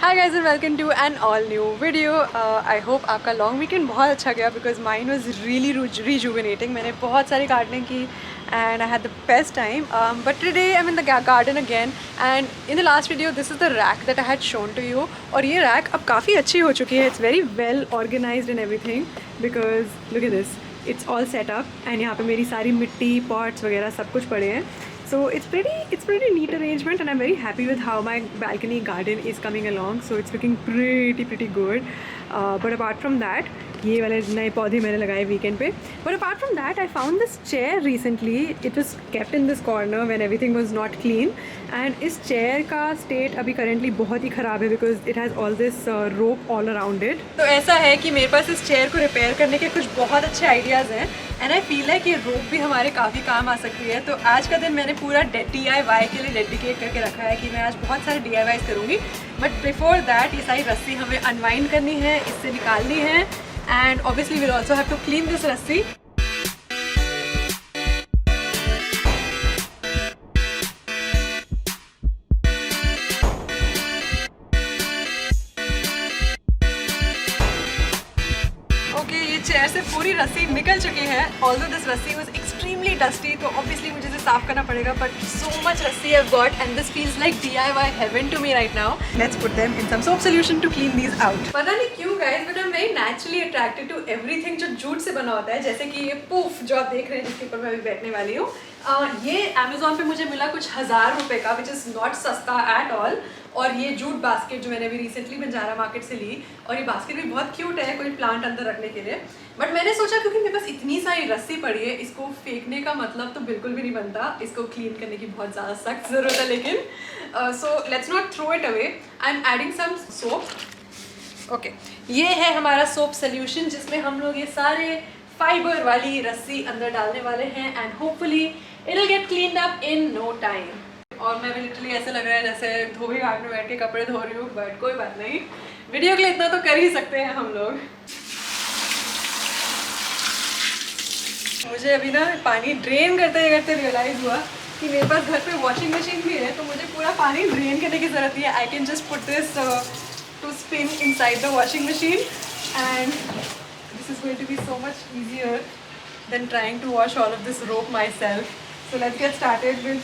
Hi guys and welcome to an all new video. I hope आपका long weekend बहुत अच्छा गया because mine was really rejuvenating. मैंने बहुत सारी गार्डनिंग की and I had the best time, but today I am in the garden again and in the last video this is the rack that I had shown to you. और ये rack अब काफ़ी अच्छी हो चुकी है। It's very well organised in everything because look at this, it's all set up and यहाँ पे मेरी सारी मिट्टी पॉट्स वगैरह सब कुछ पड़े हैं. So it's pretty neat arrangement and I'm very happy with how my balcony garden is coming along. So it's looking pretty good. But apart from that, ये वाले नए पौधे मैंने लगाए वीकेंड पे. But apart from that, I found this chair recently. It was kept in this corner when everything was not clean. And इस chair का state अभी currently बहुत ही ख़राब है because it has all this rope all around it. तो ऐसा है कि मेरे पास इस chair को repair करने के कुछ बहुत अच्छे ideas हैं. एंड आई फील है कि रोप भी हमारे काफ़ी काम आ सकती है. तो आज का दिन मैंने पूरा DIY के लिए डेडिकेट करके रखा है कि मैं आज बहुत सारे DIYs करूँगी. बट बिफोर दैट ये सारी रस्सी हमें अनवाइंड करनी है, इससे निकालनी है and obviously we'll also have to clean this रस्सी. चेयर से पूरी रस्सी निकल चुकी है. ऑल्दो दिस रस्सी वाज एक्सट्रीमली डस्टी, तो ऑब्वियसली मुझे इसे साफ करना पड़ेगा. बट सो मच रस्सी I have got and this feels like DIY heaven to me right now. Let's put them in some soap solution to clean these out. पता नहीं क्यों guys, but I am very naturally attracted to everything जो jute से बना होता है. जैसे कि ये पूफ जो आप देख रहे हैं जिसके ऊपर मैं अभी बैठने वाली हूँ, ये अमेजोन पे मुझे मिला कुछ 1000 रुपये का, विच इज़ नॉट सस्ता एट ऑल. और ये जूट बास्केट जो मैंने अभी रिसेंटली बंजारा मार्केट से ली, और ये बास्केट भी बहुत क्यूट है कोई प्लांट अंदर रखने के लिए. बट मैंने सोचा क्योंकि मेरे पास इतनी सारी रस्सी पड़ी है, इसको फेंकने का मतलब तो बिल्कुल भी नहीं बनता. इसको क्लीन करने की बहुत ज़्यादा सख्त ज़रूरत है. लेकिन so let's not throw it away. I am adding some soap. Okay, ये है हमारा सोप सोल्यूशन जिसमें हम लोग ये सारे फाइबर वाली रस्सी अंदर डालने वाले हैं and hopefully it will get cleaned up in no time. और मैं भी लिटरली ऐसे लग रहा है जैसे धोबी घाट में बैठ के कपड़े धो रही हूँ. बट कोई बात नहीं, वीडियो के लिए इतना तो कर ही सकते हैं हम लोग. मुझे अभी ना पानी ड्रेन करते करते रियलाइज़ हुआ कि मेरे पास घर पे वॉशिंग मशीन भी है, तो मुझे पूरा पानी ड्रेन करने की ज़रूरत नहीं है. I can just put this to spin inside the washing machine and this is going to be so much easier than trying to wash all of this rope myself. So let's get started with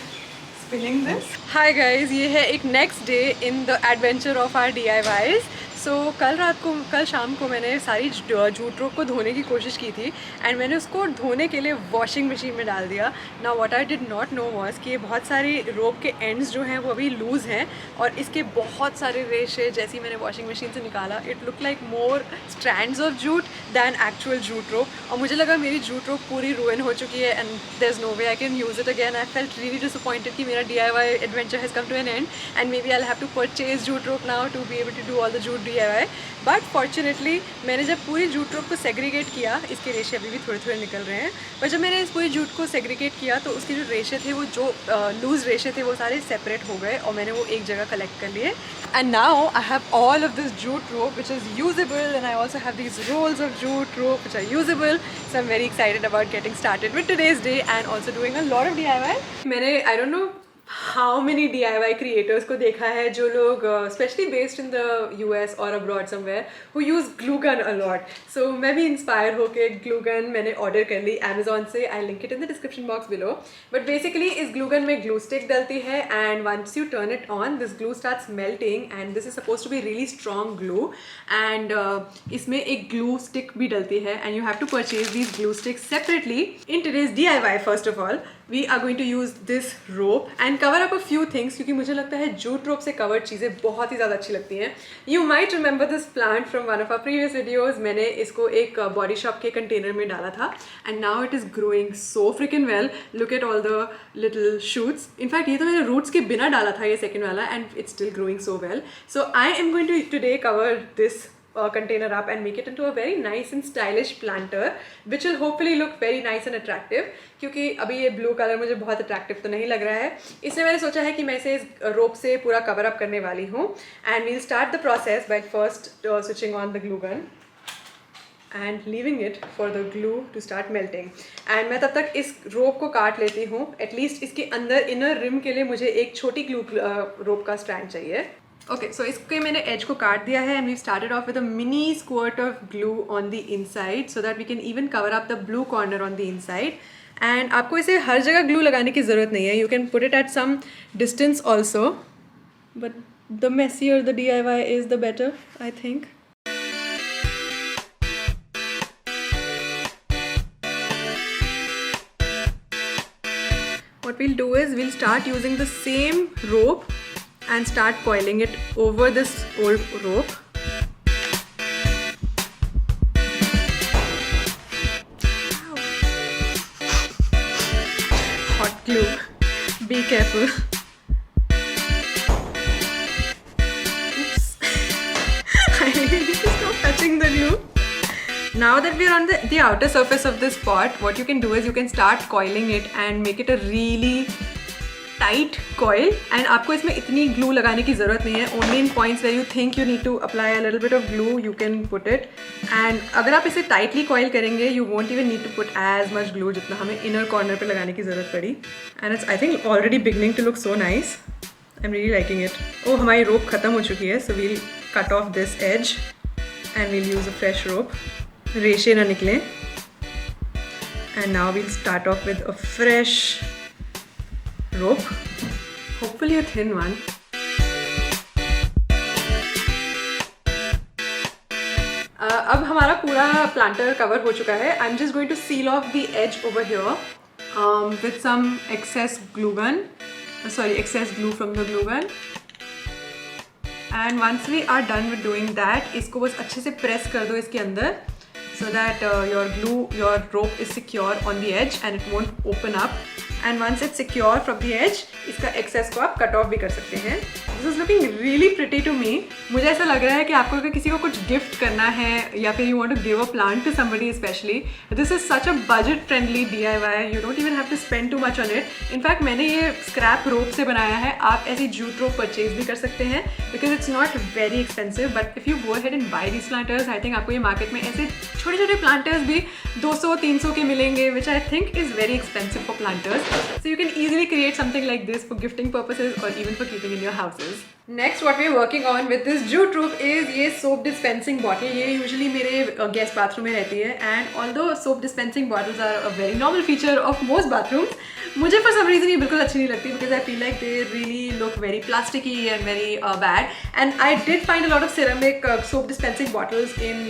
spinning this. Hi guys, ये है एक next day in the adventure of our DIYs. So कल शाम को मैंने सारी jute रोप को धोने की कोशिश की थी एंड मैंने उसको धोने के लिए वॉशिंग मशीन में डाल दिया. Now what I did not know was कि बहुत सारी रोप के एंड्स जो हैं वो अभी लूज़ हैं और इसके बहुत सारे रेशे जैसे मैंने वॉशिंग मशीन से निकाला, it look like more strands of jute than actual jute rope. और मुझे लगा मेरी जूट रोप पूरी रुइन हो चुकी है and there is no way I can use it again. I felt really disappointed कि मेरा DIY adventure has come to an end and maybe I have to purchase jute rope now to be able to do all the jute DIY. But fortunately मैंने जब पूरी jute रोप को segregate किया, इसके रेशे अभी भी थोड़े थोड़े निकल रहे हैं, पर जब मैंने इस पूरी जूट को सेग्रीगेट किया तो उसके जो रेशे थे वो जो लूज़ रेशे थे वो सारे सेपरेट हो गए और मैंने वो एक जगह कलेक्ट कर लिए. And now I have all of this jute rope which is usable and I also have these rolls of jute rope which are usable. So I am very excited about getting started with today's day and also doing a lot of DIY. मैंने I don't know how many DIY creators को देखा है जो लोग specially based in the US और abroad somewhere who use glue gun a lot. So मैं भी inspire होकर ग्लू गन मैंने ऑर्डर कर ली अमेजोन से. I link it in the description box below. But basically इस ग्लू गन में ग्लू स्टिक डलती है and once you turn it on this glue starts melting and this is suppose to be really strong glue and इसमें एक glue stick भी डलती है and you have to purchase these glue sticks separately. In today's DIY first of all we are going to use this rope and cover up a few things क्योंकि मुझे लगता है jute रोप से covered चीज़ें बहुत ही ज़्यादा अच्छी लगती हैं. You might remember this plant from one of our previous videos. मैंने इसको एक बॉडी शॉप के कंटेनर में डाला था and now it is growing so freaking well. Look at all the little shoots. In fact ये तो मैंने roots के बिना डाला था ये second वाला and it's still growing so well. So I am going to today cover this container up and make it into a very nice and stylish planter which will hopefully look very nice and attractive. क्योंकि अभी ये blue colour मुझे बहुत attractive तो नहीं लग रहा है, इसलिए मैंने सोचा है कि मैं इसे इस रोप से पूरा कवर अप करने वाली हूँ. And we'll start the process by first switching on the glue gun and leaving it for the glue to start melting. and मैं तब तक इस रोप को काट लेती हूँ. एटलीस्ट इसके अंदर इनर रिम के लिए मुझे एक छोटी ग्लू रोप का स्ट्रैंड चाहिए. ओके, सो इसके मैंने एज को काट दिया है and we started off with a mini squirt of glue on the inside so that we can even cover up the blue corner on the inside. And आपको इसे हर जगह ग्लू लगाने की ज़रूरत नहीं है. You can put it at some distance also, but the messier the DIY is the better, I think. What we'll do is we'll start using the same rope and start coiling it over this old rope. Hot glue. Be careful. Oops. I need to stop touching the glue. Now that we are on the outer surface of this pot, what you can do is you can start coiling it and make it a really tight coil. And आपको इसमें इतनी glue लगाने की ज़रूरत नहीं है. Only in points where you think you need to apply a little bit of glue, you can put it. And अगर आप इसे tightly coil करेंगे, you won't even need to put as much glue जितना हमें inner corner पे लगाने की ज़रूरत पड़ी. And it's I think already beginning to look so nice. I'm really liking it. Oh, हमारी rope ख़त्म हो चुकी है, so we'll cut off this edge and we'll use a fresh rope. रेशे ना निकले. And now we'll start off with a fresh rope, hopefully a thin one. अब हमारा पूरा प्लांटर कवर हो चुका है. I'm just going to seal off the edge over here with some excess glue from the glue gun. And once we are done with doing that, इसको बस अच्छे से press कर दो इसके अंदर so that your rope is secure on the edge and it won't open up. And once it's secure from the edge, इसका excess को आप cut off भी कर सकते हैं. This is looking really pretty to me. मुझे ऐसा लग रहा है कि आपको अगर किसी को कुछ gift करना है या फिर you want to give a plant to somebody especially, this is such a budget friendly DIY. You don't even have to spend too much on it. In fact, मैंने ये scrap rope से बनाया है. आप ऐसी jute rope purchase भी कर सकते हैं because it's not very expensive. But if you go ahead and buy these planters, I think आपको ये market में ऐसे छोटे-छोटे planters भी 200-300 के मिलेंगे, which I think is very expensive for planters. So you can easily create something like this for gifting purposes or even for keeping in your houses. Next, what we are working on with this jute rope is ये soap dispensing bottle. ये usually मेरे guest bathroom में रहती है. And although soap dispensing bottles are a very normal feature of most bathrooms, मुझे for some reason ये बिल्कुल अच्छी नहीं लगती because I feel like they really look very plasticky and very bad. And I did find a lot of ceramic soap dispensing bottles in,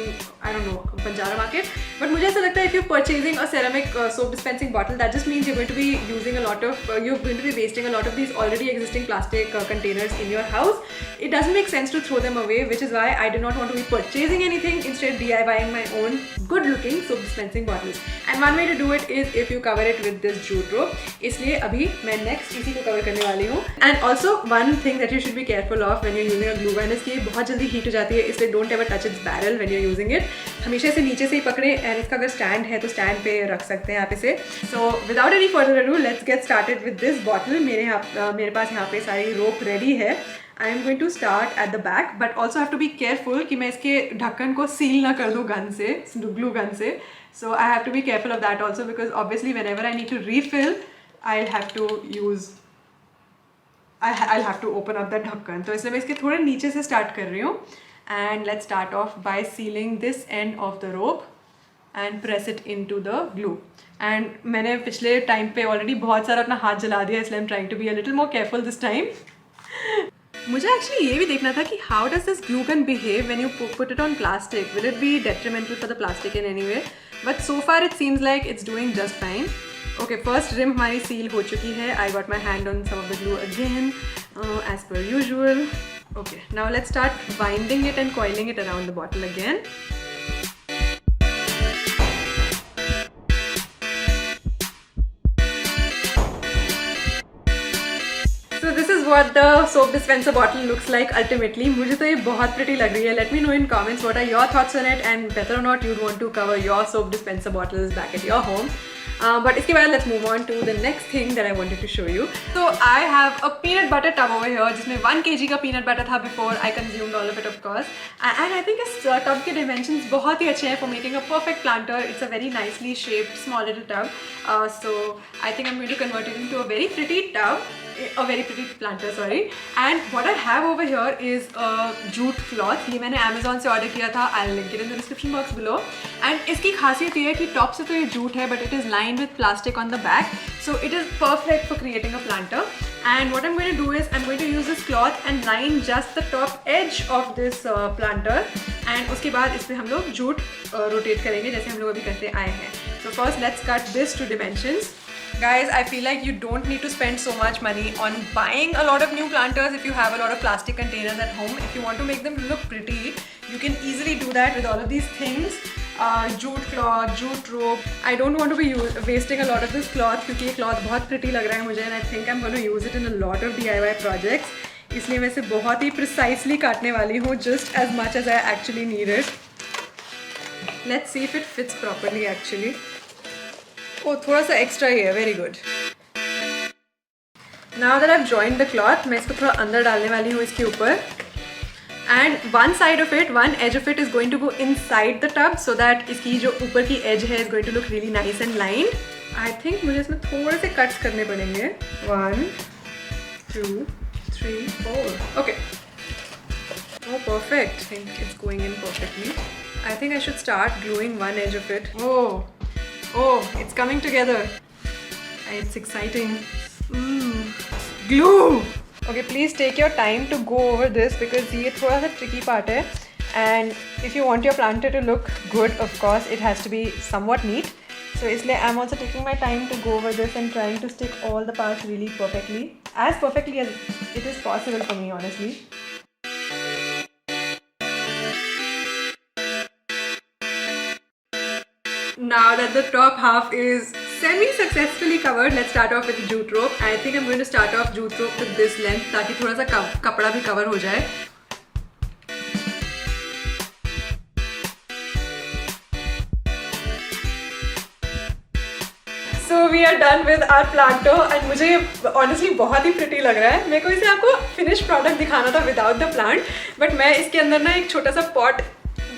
I don't know, Banjara market. But मुझे ऐसा लगता है if you're purchasing a ceramic soap dispensing bottle, that just means you're going to be using a lot of, you're going to be wasting a lot of these already existing plastic containers in your house. It doesn't make sense to throw them away, which is why I did not want to be purchasing anything, instead DIYing my own good looking soap dispensing bottles. And one way to do it is if you cover it with this jute rope. इसलिए अभी मैं next इसी को cover करने वाली हूँ. And also one thing that you should be careful of when you're using a glue gun is कि बहुत जल्दी heat हो जाती है, इसलिए don't ever touch its barrel when you're using it. हमेशा इसे नीचे से ही पकड़े and इसका अगर stand है तो stand पे रख सकते हैं आप इसे. So without any further ado, let's get started with this bottle. मेरे पास यहाँ पे सारी rope ready है. I am going to start at the back, but also have to be careful कि मैं इसके ढक्कन को seal ना कर दूँ गन से, glue gun से. So I have to be careful of that also because obviously whenever I need to refill, I'll have to open up that ढक्कन. तो इसलिए मैं इसके थोड़े नीचे से start कर रही हूँ. And let's start off by sealing this end of the rope and press it into the glue. And मैंने पिछले time पे already बहुत सारा अपना हाथ जला दिया, इसलिए I'm trying to be a little more careful this time. मुझे एक्चुअली ये भी देखना था कि how does this glue gun behave when you put it on plastic. Will it be detrimental for the plastic in any way? But so far it seems like it's doing just fine. Okay, first rim हमारी seal हो चुकी है. I got my hand on some of the glue again as per usual. Okay, now let's start winding it and coiling it around the bottle again. So this is what the soap dispenser bottle looks like ultimately. मुझे तो ये बहुत pretty लग रही है. Let me know in comments what are your thoughts on it and whether or not you'd want to cover your soap dispenser bottles back at your home. But इसके बाद let's move on to the next thing that I wanted to show you. So I have a peanut butter tub over here जिसमें 1 kg का peanut butter था before I consumed all of it of course. And I think इस tub के dimensions बहुत ही अच्छे हैं for making a perfect planter. It's a very nicely shaped small little tub. So I think I'm going to convert it into a very pretty tub. a very pretty planter, sorry. And what I have over here is a jute cloth. ये मैंने Amazon से order किया था. I'll link it in the description box below. And इसकी खासियत ये है कि top से तो ये jute है, but it is lined with plastic on the back, so it is perfect for creating a planter. And what I'm going to do is I'm going to use this cloth and line just the top edge of this planter. And उसके बाद इस पे हम लोग jute rotate करेंगे जैसे हम लोग अभी करते आए हैं. So first let's cut this to dimensions. Guys, I feel like you don't need to spend so much money on buying a lot of new planters if you have a lot of plastic containers at home. If you want to make them look pretty, you can easily do that with all of these things. Jute cloth, jute rope. I don't want to be wasting a lot of this cloth क्योंकि ये cloth बहुत pretty लग रहा है मुझे, and I think I'm going to use it in a lot of DIY projects. इसलिए मैं इसे बहुत ही precisely काटने वाली हूँ, just as much as I actually need it. Let's see if it fits properly actually. Oh, थोड़ा सा extra ही है, very good. Now that I've joined the cloth, मैं इसको थोड़ा अंदर डालने वाली हूँ इसके ऊपर. And one side of it, one edge of it is going to go inside the tub so that इसकी जो ऊपर की edge है is going to look really nice and lined. I think मुझे इसमें थोड़े से cuts करने पड़ेंगे. 1, 2, 3, 4. Okay. Oh, perfect. I think it's going in perfectly. I think I should start gluing one edge of it. Oh, it's coming together. It's exciting. Glue! Okay, please take your time to go over this because ये थोड़ा सा tricky part है. And if you want your planter to look good, of course, it has to be somewhat neat. So इसलिए I'm also taking my time to go over this and trying to stick all the parts really perfectly. As perfectly as it is possible for me, honestly. Now that the top half is semi-successfully covered, let's start off with the jute rope. I think I'm going to start off jute rope with this length ताकि थोड़ा सा कपड़ा भी cover हो जाए. So we are done with our planter and मुझे honestly बहुत ही pretty लग रहा है. मेरे को इसे आपको finished product दिखाना था without the plant, but मैं इसके अंदर ना एक छोटा सा pot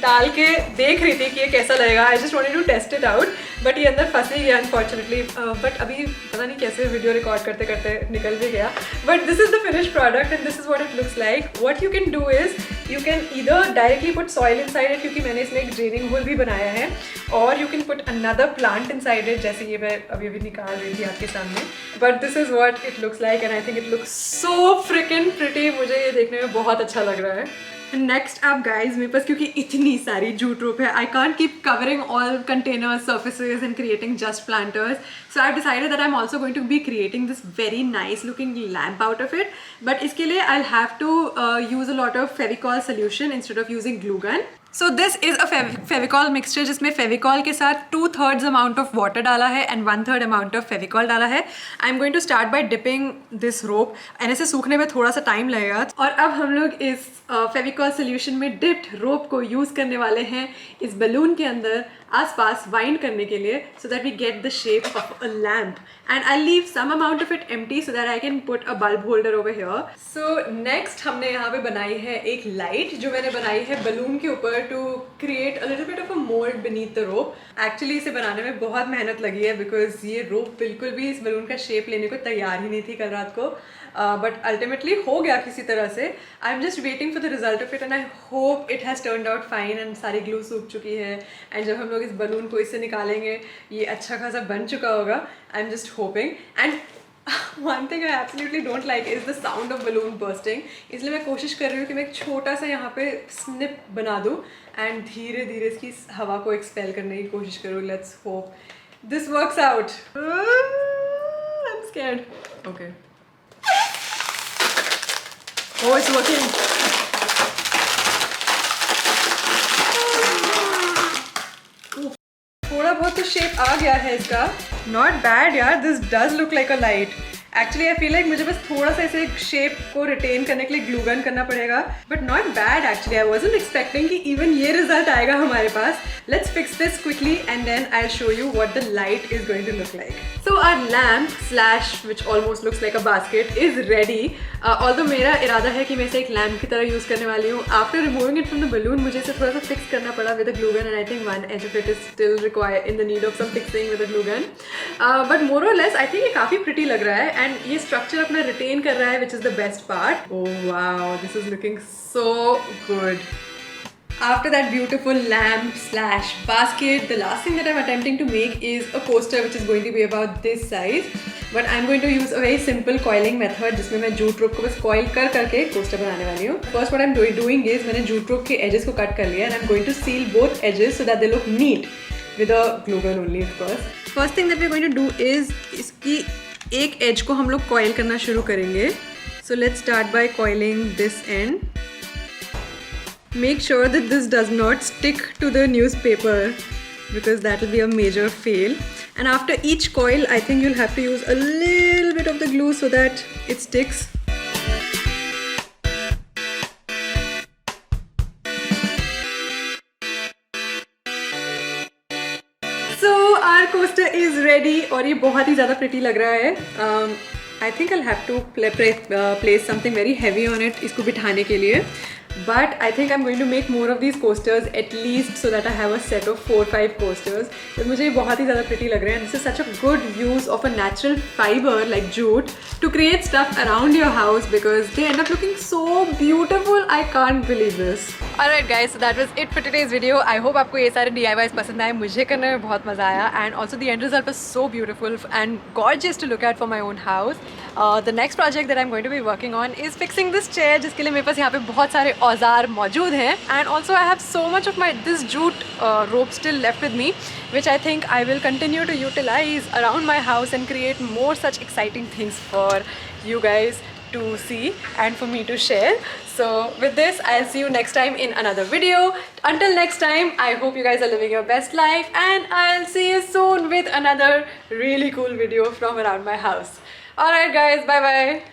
डाल के देख रही थी कि ये कैसा लगेगा. I just wanted to test it out, but ये अंदर फंस ही गया अनफॉर्चुनेटली. बट अभी पता नहीं कैसे वीडियो रिकॉर्ड करते करते निकल भी गया. But this is the finish product and this is what it looks like. What you can do is you can either directly put soil inside it क्योंकि मैंने इसमें एक ड्रेनिंग होल भी बनाया है, और you can put another plant inside it जैसे ये मैं अभी अभी निकाल रही थी आपके सामने. But this is what it looks like and I think it looks so fricking pretty. मुझे ये देखने में बहुत अच्छा लग रहा है. नेक्स्ट आप गाइज मेरे पास क्योंकि इतनी सारी जूट रोप है, I can't keep covering all containers surfaces and creating just planters. So I decided that I am also going to be creating this very nice looking lamp out of it. But इसके लिए I have to use a lot of Fevicol solution instead of using glue gun. So this is a Fevicol mixture जिसमें फेविकॉल के साथ 2/3 amount of water डाला है and 1/3 amount of Fevicol डाला है. I am going to start by dipping this rope and इसे सूखने में थोड़ा सा टाइम लगेगा. और अब हम लोग इस फेविकॉल सोल्यूशन में डिप्ड रोप को यूज़ करने वाले हैं इस बलून के अंदर आसपास वाइंड करने के लिए so that we get the shape of a lamp. And I leave some amount of it empty so that I can put a bulb holder over here. So next हमने यहाँ पे बनाई है एक लाइट जो मैंने बनाई है बलून के ऊपर to create a little bit of a mould beneath the rope. Actually इसे बनाने में बहुत मेहनत लगी है बिकॉज ये रोप बिल्कुल भी इस बलून का शेप लेने को तैयार ही नहीं थी कल रात को. बट अल्टीमेटली हो गया किसी तरह से. I am just waiting for the result of it and I hope it has turned out fine and सारी ग्लू सूख चुकी है. एंड जब हम लोग इस बलून को इससे निकालेंगे ये अच्छा खासा बन चुका होगा. I am just hoping. And one thing I absolutely don't like is the sound of balloon bursting. इसलिए मैं कोशिश कर रही हूँ कि मैं एक छोटा सा यहाँ पे snip बना दूँ एंड धीरे धीरे इसकी हवा को एक्सपेल करने की कोशिश करूँ. Let's hope this works out. I'm scared. Okay. Oh, it's working. थोड़ा बहुत तो शेप आ गया है इसका. Not bad यार. This does look like a light. Actually I feel like मुझे बस थोड़ा सा ऐसे शेप को रिटेन करने के लिए ग्लू गन करना पड़ेगा. But not bad actually. I wasn't expecting कि इवन ये रिजल्ट आएगा हमारे पास. Let's fix this quickly and then I show you what the light is going to look like. So our lamp slash which almost looks like a basket is ready. Although मेरा इरादा है कि मैं इसे एक लैम्प की तरह use करने वाली हूँ. After removing it from the balloon मुझे इसे थोड़ा सा फिक्स करना पड़ा with a glue gun and I think one edge of it is still require in the need of some fixing with a glue gun. But more और less I think ये काफ़ी pretty लग रहा है. And ये structure अपना retain कर रहा है, which is the best part. Oh wow, this is looking so good. After that beautiful lamp slash basket, the last thing that I'm attempting to make is a coaster which is going to be about this size. But I'm going to use a very simple coiling method जिसमें मैं jute rope को बस coil कर करके coaster बनाने वाली हूँ. First what I'm doing is मैंने jute rope के edges को cut कर लिया and I'm going to seal both edges so that they look neat with a glue gun only of course. First thing that we're going to do is इसकी एक edge को हम लोग coil करना शुरू करेंगे. So let's start by coiling this end. Make sure that this does not stick to the newspaper because that will be a major fail. And after each coil, I think you'll have to use a little bit of the glue so that it sticks. So our coaster is ready और ये बहुत ही ज़्यादा pretty लग रहा है. I think I'll have to place something very heavy on it इसको बिठाने के लिए. But I think I'm going to make more of these coasters at least so that I have a set of 4-5 coasters. तो मुझे बहुत ही ज़्यादा pretty लग रहे हैं. This is such a good use of a natural fiber like jute to create stuff around your house because they end up looking so beautiful. I can't believe this. Alright guys, so that was it for today's video. I hope आपको ये सारे DIYs पसंद आए. मुझे करने में बहुत मज़ा आया and also the end result was so beautiful and gorgeous to look at for my own house. The next project that I'm going to be working on is fixing this chair जिसके लिए मेरे पास यहाँ पे बहुत सारे औजार मौजूद हैं. And also I have so much of this jute rope still left with me which I think I will continue to utilize around my house and create more such exciting things for you guys to see and for me to share. So with this, I'll see you next time in another video. Until next time, I hope you guys are living your best life and I'll see you soon with another really cool video from around my house. Alright guys, bye bye.